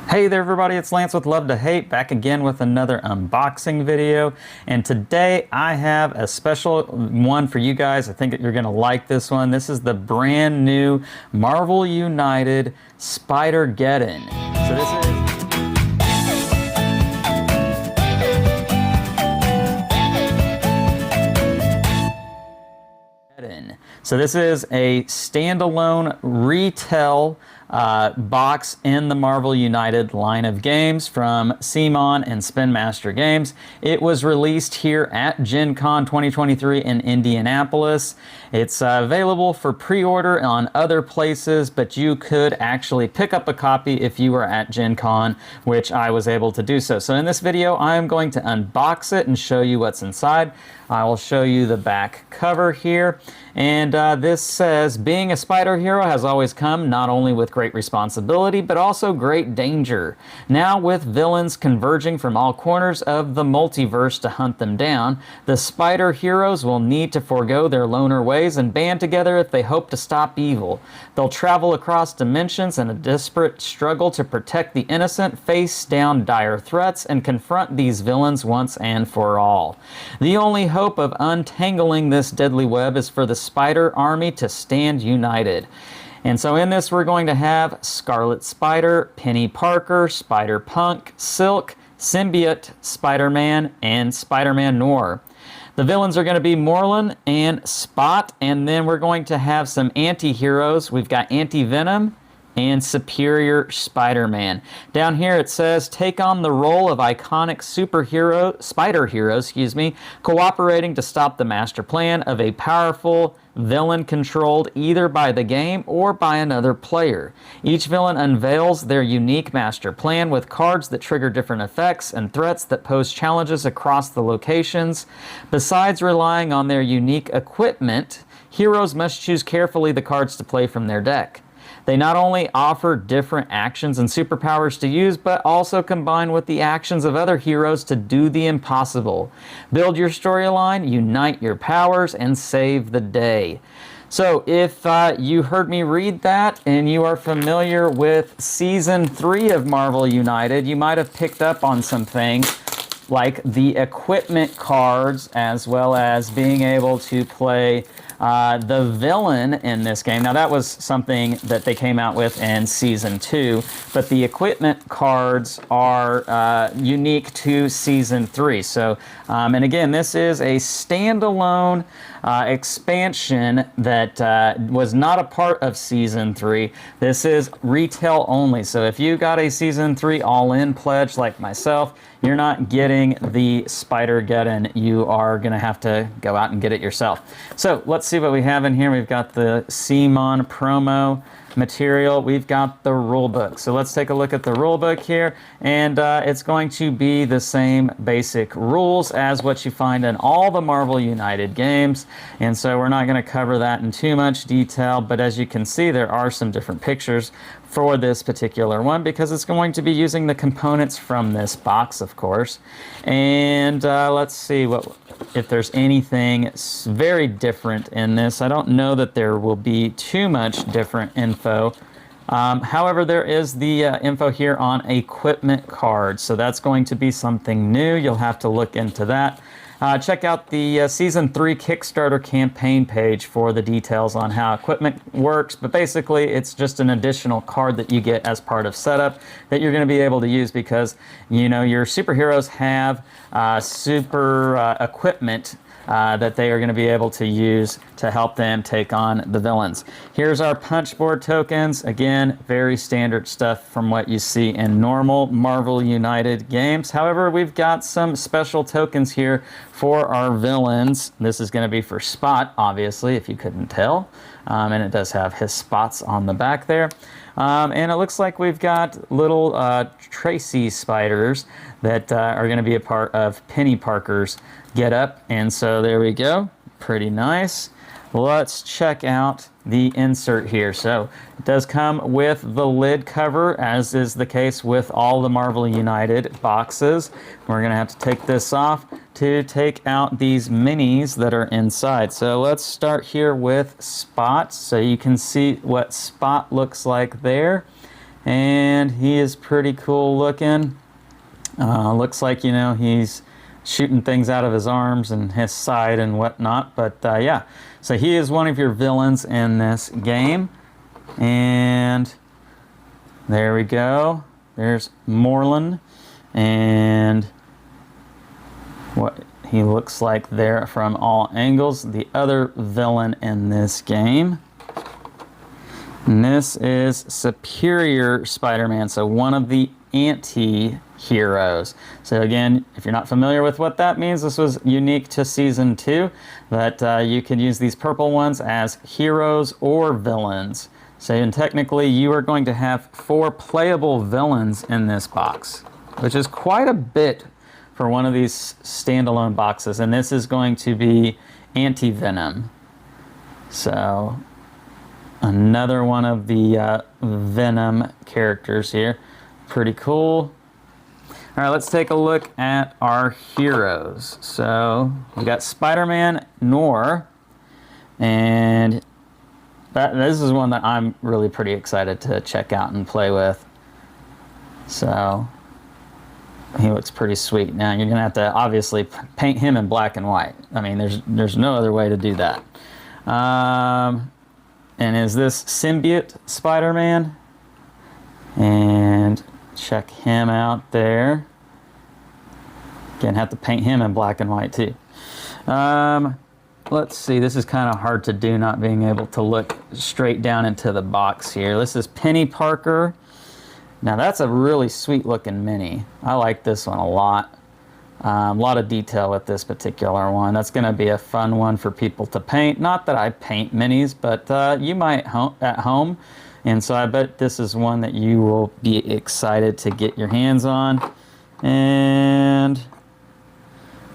Hey there everybody, it's Lance with Love to Hate, back again with another unboxing video. And today I have a special one for you guys. I think that you're going to like this one. This is the brand new Marvel United Spider-Geddon. So this is... So this is a standalone retail box in the Marvel United line of games from CMON and Spin Master Games. It was released here at Gen Con 2023 in Indianapolis. It's available for pre-order on other places, but you could actually pick up a copy if you were at Gen Con, which I was able to do so. So in this video, I'm going to unbox it and show you what's inside. I will show you the back cover here. And this says, being a spider hero has always come not only with great responsibility, but also great danger. Now with villains converging from all corners of the multiverse to hunt them down, the spider heroes will need to forego their loner ways and band together if they hope to stop evil. They'll travel across dimensions in a desperate struggle to protect the innocent, face down dire threats, and confront these villains once and for all. The only hope of untangling this deadly web is for the Spider Army to stand united. And so in this we're going to have Scarlet Spider, Penny Parker, Spider-Punk, Silk, Symbiote, Spider-Man, and Spider-Man Noir. The villains are going to be Morlun and Spot, and then we're going to have some anti-heroes. We've got Anti-Venom and Superior Spider-Man. Down here it says, take on the role of iconic spider heroes, cooperating to stop the master plan of a powerful villain controlled either by the game or by another player. Each villain unveils their unique master plan with cards that trigger different effects and threats that pose challenges across the locations. Besides relying on their unique equipment, heroes must choose carefully the cards to play from their deck. They not only offer different actions and superpowers to use, but also combine with the actions of other heroes to do the impossible. Build your storyline, unite your powers, and save the day. So if you heard me read that and you are familiar with Season 3 of Marvel United, you might have picked up on some things like the equipment cards, as well as being able to play the villain in this game. Now that was something that they came out with in Season 2, but the equipment cards are unique to Season 3. So, and again, this is a standalone expansion that was not a part of Season 3. This is retail only. So if you got a Season 3 all-in pledge like myself, you're not getting the Spider-Geddon. You are going to have to go out and get it yourself. So let's see what we have in here. We've got the CMON promo material. We've got the rule book. So let's take a look at the rule book here, and it's going to be the same basic rules as what you find in all the Marvel United games, and so we're not going to cover that in too much detail, but as you can see, there are some different pictures for this particular one because it's going to be using the components from this box, of course. And let's see if there's anything very different in this. I don't know that there will be too much different info. However, there is the info here on equipment cards, so that's going to be something new. You'll have to look into that. Check out the Season 3 Kickstarter campaign page for the details on how equipment works, but basically it's just an additional card that you get as part of setup that you're going to be able to use because, you know, your superheroes have super equipment that they are going to be able to use to help them take on the villains. Here's our punchboard tokens. Again, very standard stuff from what you see in normal Marvel United games. However, we've got some special tokens here for our villains. This is going to be for Spot, obviously, if you couldn't tell. And it does have his spots on the back there. And it looks like we've got little Tracy spiders that are going to be a part of Penny Parker's getup. And so there we go. Pretty nice. Let's check out the insert here. So it does come with the lid cover, as is the case with all the Marvel United boxes. We're going to have to take this off to take out these minis that are inside. So let's start here with Spot, so you can see what Spot looks like there. and he is pretty cool looking. Looks like, you know, he's shooting things out of his arms and his side and whatnot. But yeah, so he is one of your villains in this game. And there we go. There's Moreland and what he looks like there from all angles. The other villain in this game. And this is Superior Spider-Man, so one of the anti-heroes. So again, if you're not familiar with what that means, this was unique to Season 2, but you can use these purple ones as heroes or villains. So and technically, you are going to have 4 playable villains in this box, which is quite a bit for one of these standalone boxes, and this is going to be Anti-Venom. So another one of the Venom characters here. Pretty cool. All right, let's take a look at our heroes. So we got Spider-Man Noir, and this is one that I'm really pretty excited to check out and play with. So he looks pretty sweet. Now you're gonna have to obviously paint him in black and white. I mean, there's no other way to do that. And is this Symbiote Spider-Man? And check him out there. Again, have to paint him in black and white too. Let's see, this is kind of hard to do not being able to look straight down into the box here. This is Penny Parker. Now that's a really sweet looking mini. I like this one a lot. A lot of detail with this particular one. That's going to be a fun one for people to paint. Not that I paint minis, but you might at home. And so I bet this is one that you will be excited to get your hands on. And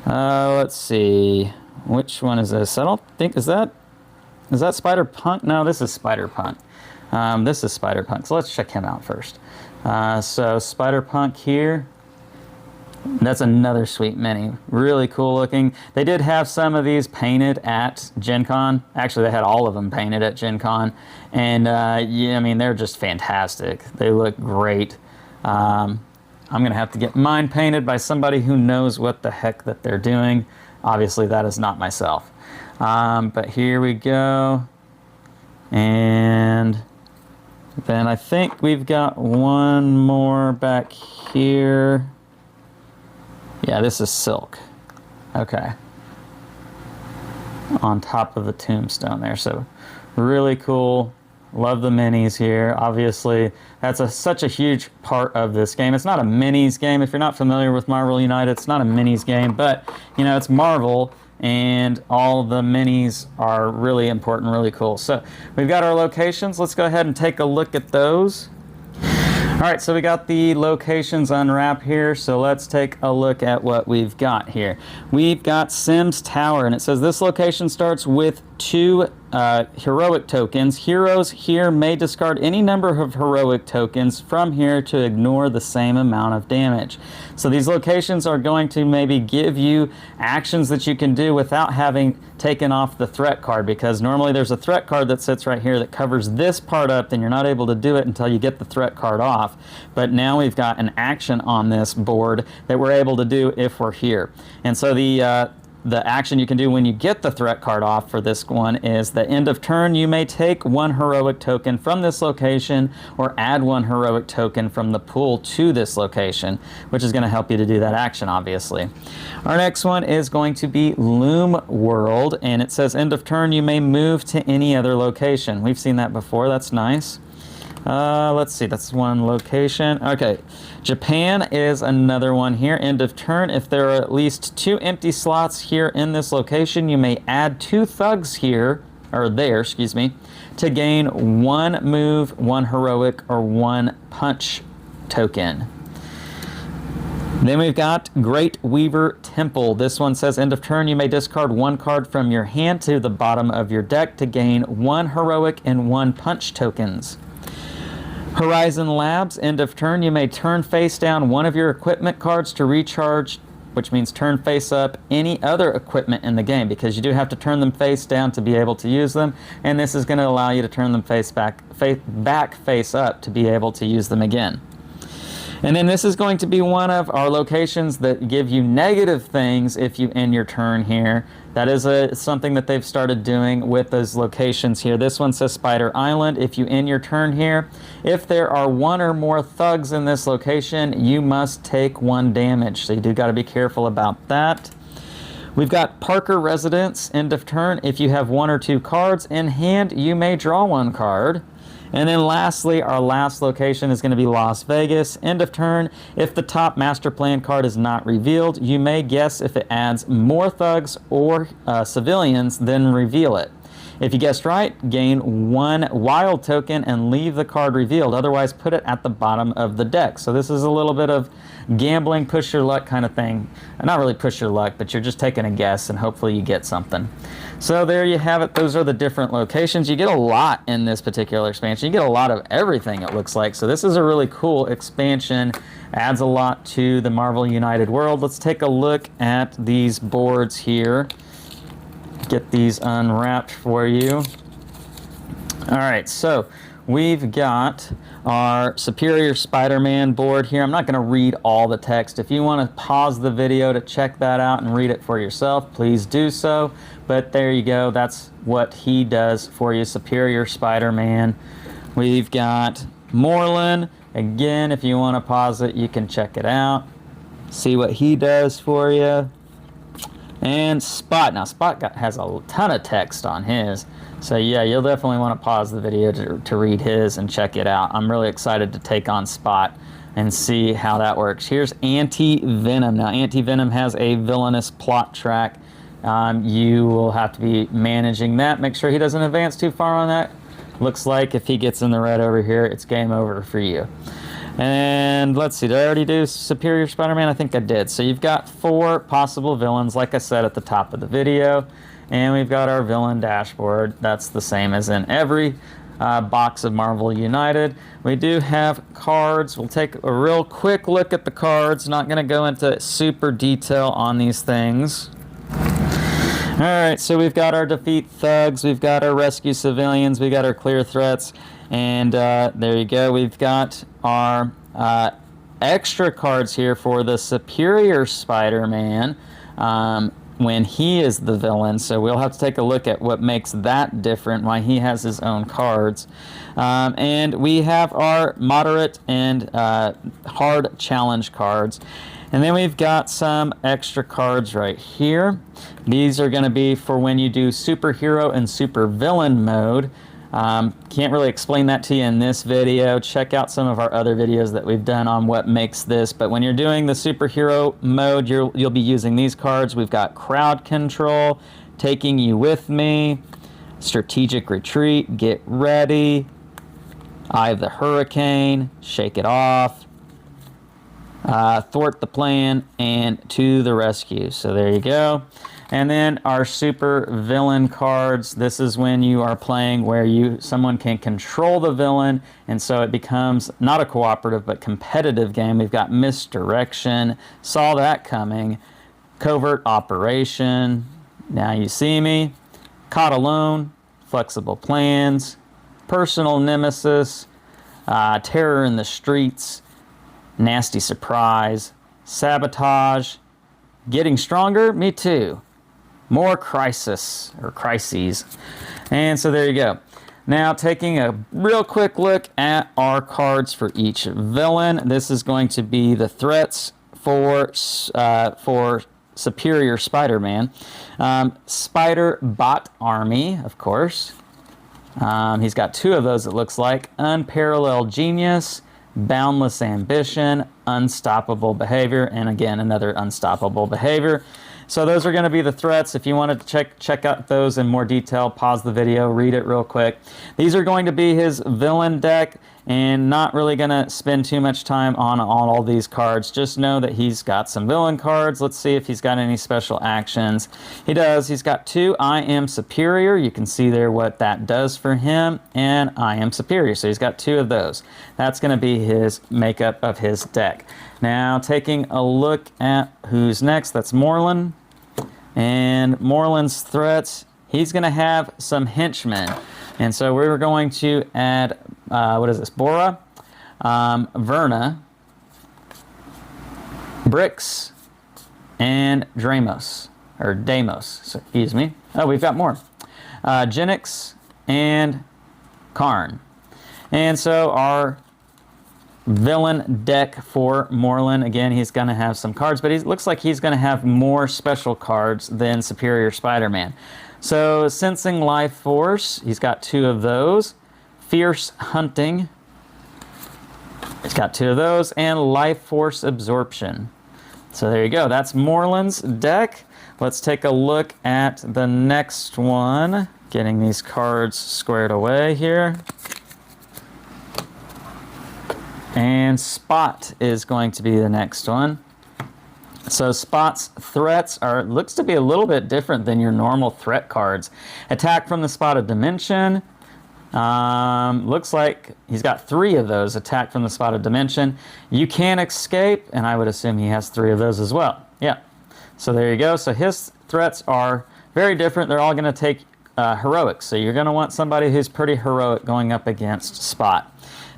let's see. Which one is this? I don't think, is that Spider-Punk? No, this is Spider-Punk. This is Spider-Punk. So let's check him out first. So Spider-Punk here. That's another sweet mini. Really cool looking. They did have some of these painted at Gen Con. Actually, they had all of them painted at Gen Con. And yeah, I mean, they're just fantastic. They look great. I'm going to have to get mine painted by somebody who knows what the heck that they're doing. Obviously, that is not myself. But here we go. And then I think we've got one more back here. Yeah, this is Silk. Okay. On top of the tombstone there. So really cool. Love the minis here. Obviously, that's such a huge part of this game. It's not a minis game. If you're not familiar with Marvel United, it's not a minis game. But, you know, it's Marvel, and all the minis are really important, really cool. So we've got our locations. Let's go ahead and take a look at those. All right, so we got the locations unwrapped here, so let's take a look at what we've got here. We've got Sims Tower, and it says this location starts with 2 heroic tokens. Heroes here may discard any number of heroic tokens from here to ignore the same amount of damage. So these locations are going to maybe give you actions that you can do without having taken off the threat card, because normally there's a threat card that sits right here that covers this part up, and you're not able to do it until you get the threat card off. But now we've got an action on this board that we're able to do if we're here. And so the action you can do when you get the threat card off for this one is the end of turn. You may take 1 heroic token from this location or add 1 heroic token from the pool to this location, which is going to help you to do that action, obviously. Our next one is going to be Loom World, and it says end of turn you may move to any other location. We've seen that before. That's nice. Let's see, that's one location. Okay, Japan is another one here. End of turn, if there are at least 2 empty slots here in this location, you may add 2 thugs here, or there, excuse me, to gain 1 move, 1 heroic, or 1 punch token. Then we've got Great Weaver Temple. This one says end of turn, you may discard 1 card from your hand to the bottom of your deck to gain 1 heroic and 1 punch tokens. Horizon Labs, end of turn, you may turn face down 1 of your equipment cards to recharge which means turn face up any other equipment in the game, because you do have to turn them face down to be able to use them, and this is going to allow you to turn them face up to be able to use them again. And then this is going to be one of our locations that give you negative things if you end your turn here. That is something that they've started doing with those locations here. This one says Spider Island. If you end your turn here, if there are one or more thugs in this location, you must take 1 damage. So you do got to be careful about that. We've got Parker Residence, end of turn. If you have 1 or 2 cards in hand, you may draw 1 card. And then lastly, our last location is going to be Las Vegas. End of turn. If the top master plan card is not revealed, you may guess if it adds more thugs or civilians, then reveal it. If you guessed right, gain 1 wild token and leave the card revealed. Otherwise, put it at the bottom of the deck. So this is a little bit of gambling, push your luck kind of thing. Not really push your luck, but you're just taking a guess and hopefully you get something. So there you have it. Those are the different locations. You get a lot in this particular expansion. You get a lot of everything, it looks like. So this is a really cool expansion. Adds a lot to the Marvel United world. Let's take a look at these boards here. Get these unwrapped for you. All right, so we've got our Superior Spider-Man board here. I'm not going to read all the text. If you want to pause the video to check that out and read it for yourself, please do so. But there you go. That's what he does for you, Superior Spider-Man. We've got Moreland. Again, if you want to pause it, you can check it out. See what he does for you. And Spot. Now, Spot has a ton of text on his. So, yeah, you'll definitely want to pause the video to read his and check it out. I'm really excited to take on Spot and see how that works. Here's Anti-Venom. Now, Anti-Venom has a villainous plot track. You will have to be managing that. Make sure he doesn't advance too far on that. Looks like if he gets in the red over here, it's game over for you. And let's see, did I already do Superior Spider-Man? I think I did. So you've got 4 possible villains, like I said at the top of the video. And we've got our villain dashboard. That's the same as in every box of Marvel United. We do have cards. We'll take a real quick look at the cards. Not going to go into super detail on these things. All right, so we've got our defeat thugs. We've got our rescue civilians. We got our clear threats. And there you go. We've got our extra cards here for the Superior Spider-Man when he is the villain. So we'll have to take a look at what makes that different, why he has his own cards. And we have our moderate and hard challenge cards. And then we've got some extra cards right here. These are going to be for when you do superhero and supervillain mode. Can't really explain that to you in this video. Check out some of our other videos that we've done on what makes this. But when you're doing the superhero mode, you'll be using these cards. We've got Crowd Control, Taking You With Me, Strategic Retreat, Get Ready, Eye of the Hurricane, Shake It Off, Thwart the Plan, and To the Rescue. So there you go. And then our super villain cards. This is when you are playing where someone can control the villain, and so it becomes not a cooperative but competitive game. We've got Misdirection, Saw That Coming, Covert Operation, Now You See Me, Caught Alone, Flexible Plans, Personal Nemesis, Terror in the Streets, Nasty Surprise, Sabotage, Getting Stronger, Me Too, More Crisis, or Crises. And so there you go. Now taking a real quick look at our cards for each villain. This is going to be the threats for Superior Spider-Man. Spider Bot Army, of course. He's got 2 of those, it looks like. Unparalleled Genius, Boundless Ambition, Unstoppable Behavior, and again, another Unstoppable Behavior. So those are going to be the threats. If you wanted to check out those in more detail, pause the video, read it real quick. These are going to be his villain deck. and not really going to spend too much time on all these cards. Just know that he's got some villain cards. Let's see if he's got any special actions. He does. He's got 2 I Am Superior. You can see there what that does for him, and I Am Superior. So he's got 2 of those. That's going to be his makeup of his deck. Now taking a look at who's next, that's Moreland. And Moreland's threats, he's going to have some henchmen. And so we're going to add, what is this, Bora, Verna, Brix, and Dramos, or Deimos, excuse me. Oh, we've got more. Genix and Karn. And so our villain deck for Moreland, again, he's going to have some cards, but he looks like he's going to have more special cards than Superior Spider-Man. So Sensing Life Force, he's got 2 of those. Fierce Hunting, he's got 2 of those, and Life Force Absorption. So there you go, that's Moreland's deck. Let's take a look at the next one. Getting these cards squared away here. And Spot is going to be the next one. So Spot's threats looks to be a little bit different than your normal threat cards. Attack from the spotted dimension. Looks like he's got 3 of those. Attack from the spotted dimension. You can escape, and I would assume he has 3 of those as well. Yeah. So there you go. So his threats are very different. They're all going to take heroics. So you're going to want somebody who's pretty heroic going up against Spot.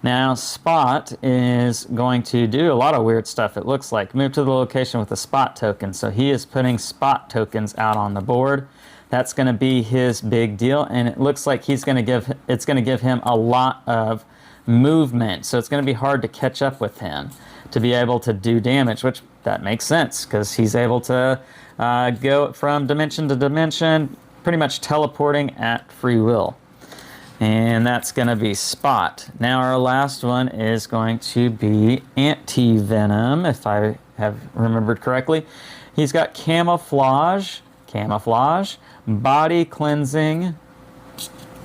Now, Spot is going to do a lot of weird stuff, it looks like. Move to the location with a Spot token. So he is putting Spot tokens out on the board. That's going to be his big deal, and it looks like it's going to give him a lot of movement. So it's going to be hard to catch up with him to be able to do damage, which that makes sense because he's able to go from dimension to dimension, pretty much teleporting at free will. And that's going to be Spot. Now our last one is going to be Anti-Venom, if I have remembered correctly. He's got Camouflage, Body Cleansing,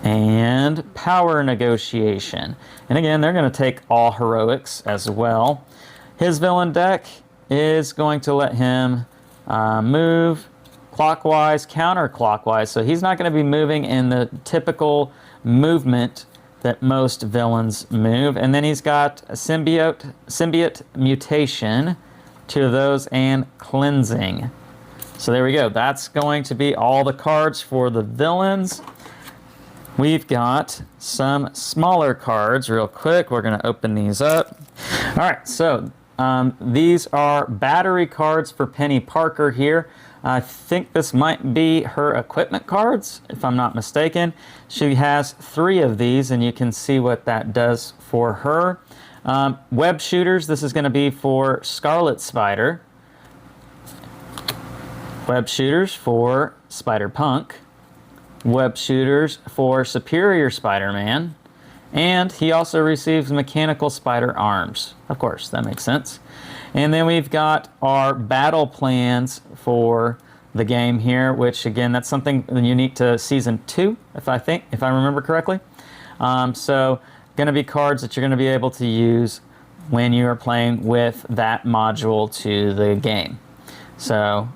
and Power Negotiation. And again, they're going to take all heroics as well. His villain deck is going to let him move clockwise, counterclockwise. So he's not going to be moving in the typical movement that most villains move. And then he's got a symbiote mutation, 2 of those, and cleansing. So there we go. That's going to be all the cards for the villains. We've got some smaller cards real quick. We're going to open these up. All right, so these are battery cards for Penny Parker here. I think this might be her equipment cards, if I'm not mistaken. She has 3 of these, and you can see what that does for her. Web shooters, this is going to be for Scarlet Spider. Web shooters for Spider-Punk. Web shooters for Superior Spider-Man. And he also receives mechanical spider arms. Of course, that makes sense. And then we've got our battle plans for the game here, which again, that's something unique to Season 2, if I remember correctly. So going to be cards that you're going to be able to use when you are playing with that module to the game. So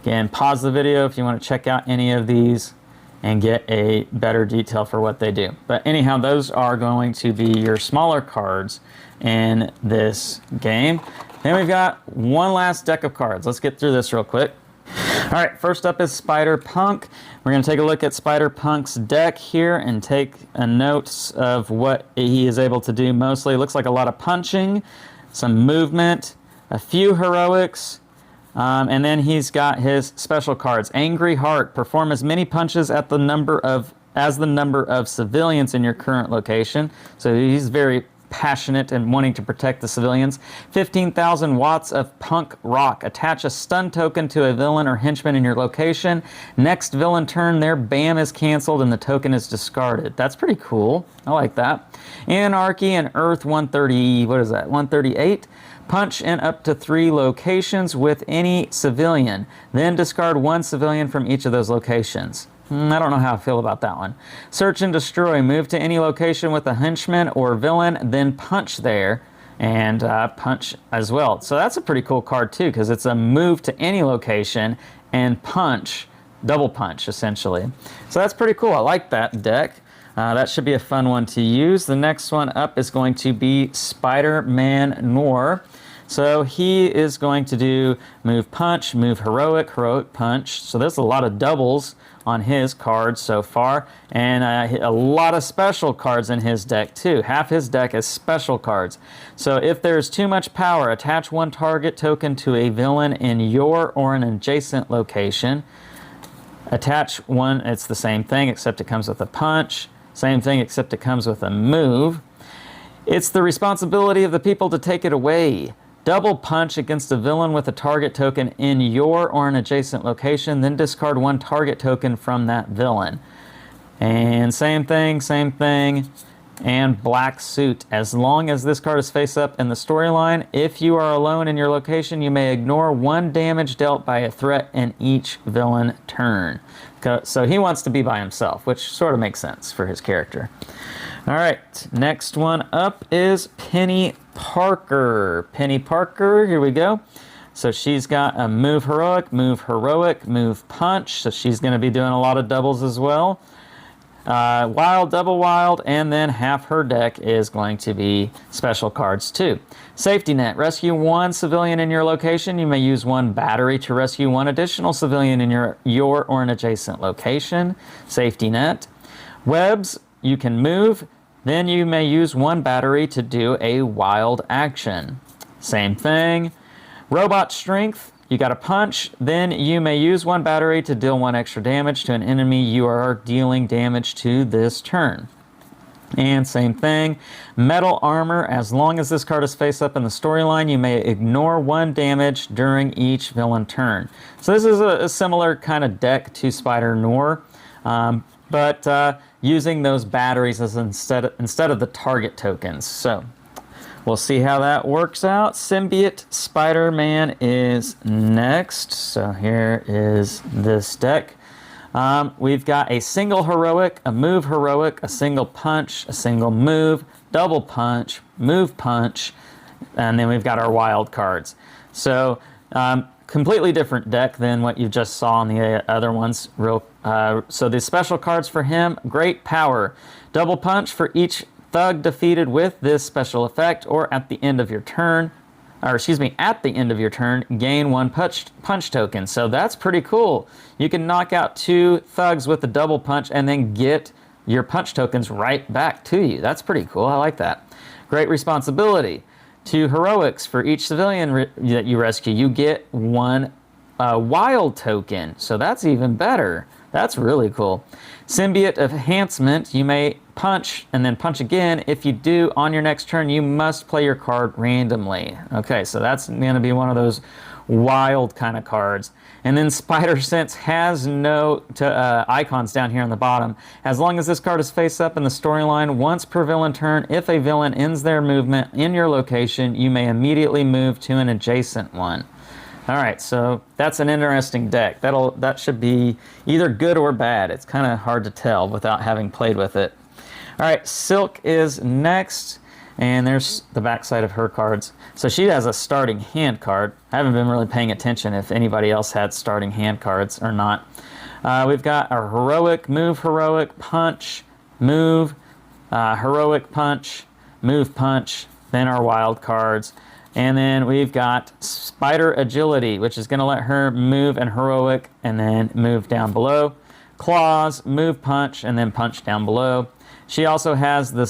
again, pause the video if you want to check out any of these and get a better detail for what they do. But anyhow, those are going to be your smaller cards in this game. Then we've got one last deck of cards. Let's get through this real quick. All right, first up is Spider-Punk. We're going to take a look at Spider-Punk's deck here and take a note of what he is able to do mostly. It looks like a lot of punching, some movement, a few heroics, and then he's got his special cards. Angry Heart. Perform as many punches at the number of civilians in your current location. So he's very passionate and wanting to protect the civilians. 15,000 watts of punk rock. Attach a stun token to a villain or henchman in your location. Next villain turn, their BAM is canceled and the token is discarded. That's pretty cool. I like that. Anarchy and Earth 130, what is that? 138. Punch in up to 3 locations with any civilian. Then discard 1 civilian from each of those locations. I don't know how I feel about that one. Search and destroy. Move to any location with a henchman or villain, then punch there, and punch as well. So that's a pretty cool card too, because it's a move to any location and punch, double punch essentially. So that's pretty cool. I like that deck. That should be a fun one to use. The next one up is going to be Spider-Man Noir. So he is going to do move punch, move heroic, heroic punch. So there's a lot of doubles on his cards so far, and a lot of special cards in his deck too. Half his deck is special cards. So if there's too much power, attach one target token to a villain in your or an adjacent location. Attach one, it's the same thing except it comes with a punch. Same thing except it comes with a move. It's the responsibility of the people to take it away. Double punch against a villain with a target token in your or an adjacent location, then discard one target token from that villain. And same thing, and black suit. As long as this card is face up in the storyline, if you are alone in your location, you may ignore one damage dealt by a threat in each villain turn. So he wants to be by himself, which sort of makes sense for his character. All right, next one up is Penny Parker. Penny Parker, here we go. So she's got a move heroic, move punch. So she's going to be doing a lot of doubles as well. Wild, double wild, and then half her deck is going to be special cards too. Safety net. Rescue one civilian in your location. You may use one battery to rescue one additional civilian in your or an adjacent location. Safety net. Webs. You can move. Then you may use one battery to do a wild action. Same thing. Robot strength. You got a punch. Then you may use one battery to deal one extra damage to an enemy you are dealing damage to this turn. And same thing. Metal armor. As long as this card is face up in the storyline, you may ignore one damage during each villain turn. So this is a similar kind of deck to Spider Noir. But using those batteries as instead of the target tokens. So we'll see how that works out. Symbiote Spider-Man is next. So here is this deck. We've got a single heroic, a move heroic, a single punch, a single move, double punch, move punch, and then we've got our wild cards. So completely different deck than what you just saw on the other ones. So the special cards for him, great power. Double punch for each thug defeated with this special effect, or at the end of your turn, at the end of your turn, gain one punch token. So that's pretty cool. You can knock out two thugs with a double punch and then get your punch tokens right back to you. That's pretty cool. I like that. Great responsibility. 2 heroics for each civilian that you rescue. You get one wild token. So that's even better. That's really cool. Symbiote enhancement. You may punch and then punch again. If you do, on your next turn, you must play your card randomly. Okay, so that's going to be one of those wild kind of cards. And then Spider Sense has no icons down here on the bottom. As long as this card is face up in the storyline, once per villain turn, if a villain ends their movement in your location, you may immediately move to an adjacent one. All right, so that's an interesting deck. That should be either good or bad. It's kind of hard to tell without having played with it. All right, Silk is next, and there's the backside of her cards. So she has a starting hand card. I haven't been really paying attention if anybody else had starting hand cards or not. We've got our heroic, move heroic, punch, move, heroic punch, move punch, then our wild cards. And then we've got Spider Agility, which is going to let her move and heroic and then move down below. Claws, move punch, and then punch down below. She also has the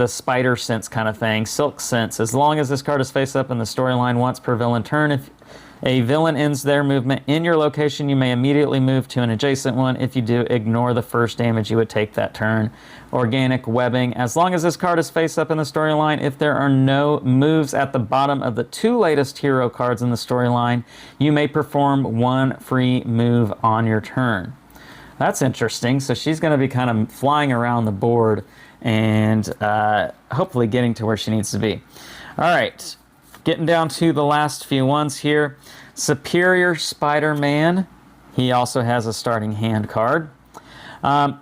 Spider Sense kind of thing, Silk Sense. As long as this card is face up in the storyline once per villain turn, if a villain ends their movement in your location, you may immediately move to an adjacent one. If you do, ignore the first damage you would take that turn. Organic Webbing. As long as this card is face up in the storyline, if there are no moves at the bottom of the 2 latest hero cards in the storyline, you may perform one free move on your turn. That's interesting. So she's going to be kind of flying around the board and hopefully getting to where she needs to be. All right, getting down to the last few ones here. Superior Spider-Man. He also has a starting hand card.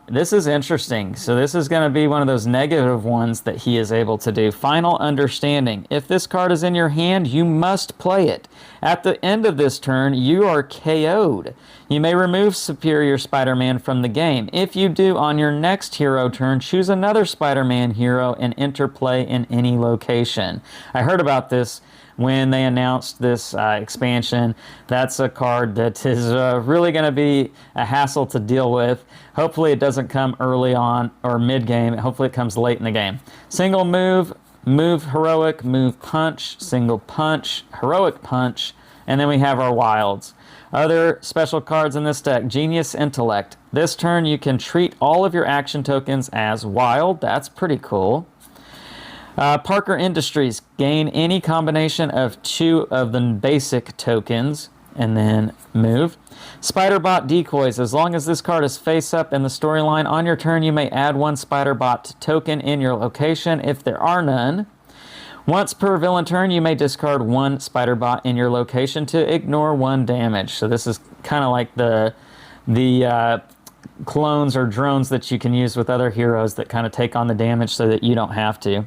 This is interesting. So this is going to be one of those negative ones that he is able to do. Final Understanding. If this card is in your hand, you must play it. At the end of this turn, you are KO'd. You may remove Superior Spider-Man from the game. If you do, on your next hero turn, choose another Spider-Man hero and enter play in any location. I heard about this when they announced this expansion. That's a card that is really going to be a hassle to deal with. Hopefully it doesn't come early on or mid-game. Hopefully it comes late in the game. Single move, move heroic, move punch, single punch, heroic punch, and then we have our wilds. Other special cards in this deck, Genius Intellect. This turn you can treat all of your action tokens as wild. That's pretty cool. Parker Industries, gain any combination of 2 of the basic tokens, and then move. Spider-Bot Decoys, as long as this card is face up in the storyline, on your turn you may add 1 Spider-Bot token in your location if there are none. Once per villain turn, you may discard 1 Spider-Bot in your location to ignore 1 damage. So this is kind of like the clones or drones that you can use with other heroes that kind of take on the damage so that you don't have to.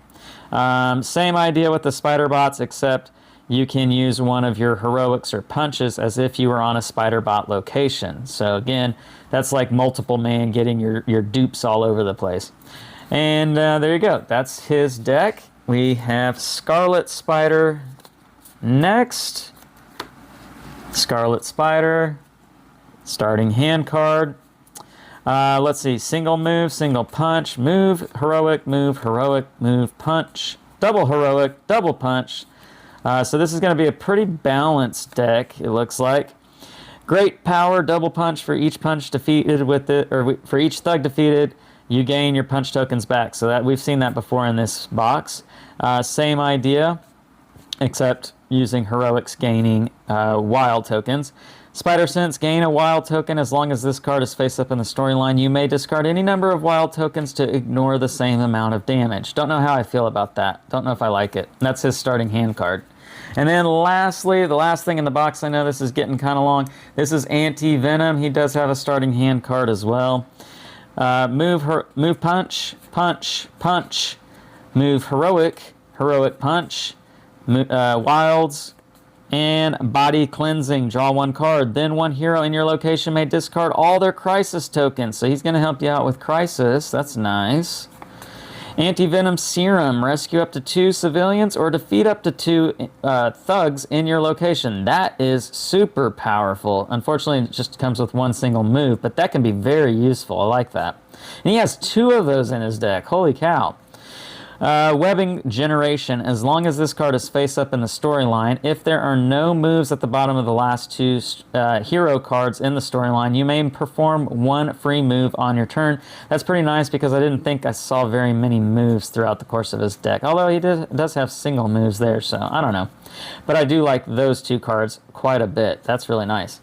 Same idea with the Spider-Bots, except you can use one of your heroics or punches as if you were on a Spider-Bot location. So again, that's like multiple man getting your dupes all over the place. And there you go. That's his deck. We have Scarlet Spider next. Scarlet Spider, starting hand card. Let's see, single move, single punch, move, heroic, move, punch, double heroic, double punch. So this is going to be a pretty balanced deck, it looks like. Great power, double punch for each punch defeated with it, or for each thug defeated, you gain your punch tokens back. So that we've seen that before in this box. Same idea, except using heroics gaining wild tokens. Spider Sense, gain a wild token as long as this card is face up in the storyline. You may discard any number of wild tokens to ignore the same amount of damage. Don't know how I feel about that. Don't know if I like it. That's his starting hand card. And then lastly, the last thing in the box, I know this is getting kind of long. This is Anti-Venom. He does have a starting hand card as well. Move punch, punch, punch. Move heroic, heroic punch. Wilds. And Body Cleansing, draw 1 card. Then 1 hero in your location may discard all their Crisis tokens. So he's going to help you out with Crisis. That's nice. Anti-Venom Serum, rescue up to 2 civilians or defeat up to 2 thugs in your location. That is super powerful. Unfortunately, it just comes with 1 single move, but that can be very useful. I like that. And he has 2 of those in his deck. Holy cow. Webbing Generation, as long as this card is face up in the storyline, if there are no moves at the bottom of the last 2 hero cards in the storyline, you may perform 1 free move on your turn. That's pretty nice because I didn't think I saw very many moves throughout the course of his deck, although he does have single moves there, so I don't know. But I do like those 2 cards quite a bit. That's really nice.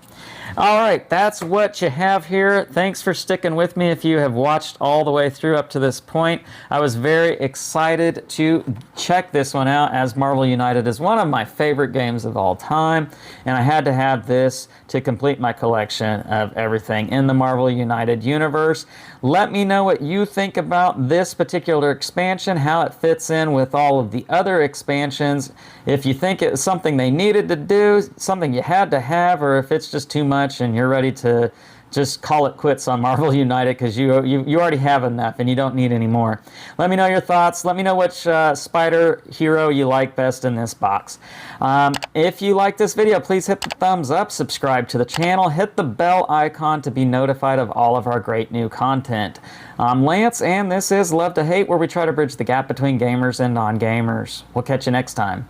All right, that's what you have here. Thanks for sticking with me if you have watched all the way through up to this point. I was very excited to check this one out, as Marvel United is one of my favorite games of all time, and I had to have this to complete my collection of everything in the Marvel United universe. Let me know what you think about this particular expansion, how it fits in with all of the other expansions, if you think it's something they needed to do, something you had to have, or if it's just too much and you're ready to just call it quits on Marvel United because you already have enough and you don't need any more. Let me know your thoughts. Let me know which Spider hero you like best in this box. If you like this video, please hit the thumbs up, subscribe to the channel, hit the bell icon to be notified of all of our great new content. I'm Lance, and this is Love to Hate, where we try to bridge the gap between gamers and non-gamers. We'll catch you next time.